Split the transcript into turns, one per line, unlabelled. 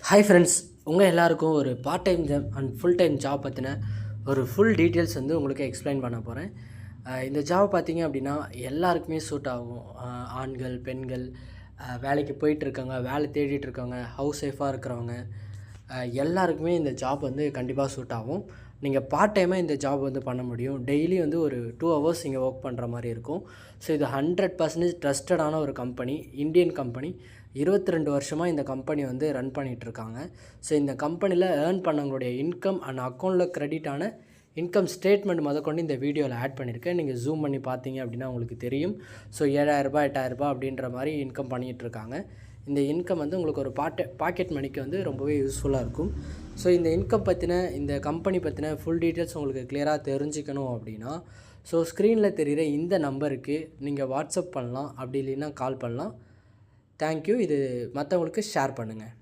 Hi friends, உங்கள் எல்லாருக்கும் ஒரு part time job and full time job பற்றின ஒரு ஃபுல் டீட்டெயில்ஸ் உங்களுக்கு எக்ஸ்பிளைன் பண்ண போகிறேன். இந்த ஜாப் பார்த்தீங்க அப்படின்னா எல்லாருக்குமே சூட் ஆகும். ஆண்கள், பெண்கள், வேலைக்கு போயிட்டுருக்கவங்க, வேலை தேடிட்டு இருக்கவங்க, ஹவுஸ் ஒய்ஃபாக இருக்கிறவங்க எல்லாருக்குமே இந்த ஜாப் கண்டிப்பாக சூட் ஆகும். நீங்கள் பார்ட் டைமாக இந்த ஜாப் பண்ண முடியும். டெய்லி ஒரு 2 ஹவர்ஸ் இங்கே ஒர்க் பண்ணுற மாதிரி இருக்கும். ஸோ இது 100% ட்ரஸ்டடான ஒரு கம்பெனி, இந்தியன் கம்பெனி. 22 வருஷமாக இந்த கம்பெனி ரன் பண்ணிகிட்ருக்காங்க. ஸோ இந்த கம்பெனியில் ஏர்ன் பண்ணவங்களுடைய இன்கம் அண்ட் அக்கௌண்ட்டில் க்ரெடிட்டான இன்கம் ஸ்டேட்மெண்ட் முதற்கொண்டு இந்த வீடியோவில் ஆட் பண்ணியிருக்கேன். நீங்கள் ஜூம் பண்ணி பார்த்தீங்க அப்படின்னா உங்களுக்கு தெரியும். ஸோ 7,000 8,000 அப்படின்ற மாதிரி இன்கம் பண்ணிகிட்ருக்காங்க. இந்த இன்கம் உங்களுக்கு ஒரு பாக்கெட் மணிக்கு ரொம்பவே யூஸ்ஃபுல்லாக இருக்கும். ஸோ இந்த இன்கம் பற்றின, இந்த கம்பெனி பற்றின ஃபுல் டீட்டெயில்ஸ் உங்களுக்கு கிளியராக தெரிஞ்சுக்கணும் அப்படின்னா, ஸோ ஸ்க்ரீனில் தெரிகிற இந்த நம்பருக்கு நீங்கள் வாட்ஸ்அப் பண்ணலாம், அப்படி இல்லைன்னா கால் பண்ணலாம். தேங்க்யூ. இது மற்றவங்களுக்கு ஷேர் பண்ணுங்கள்.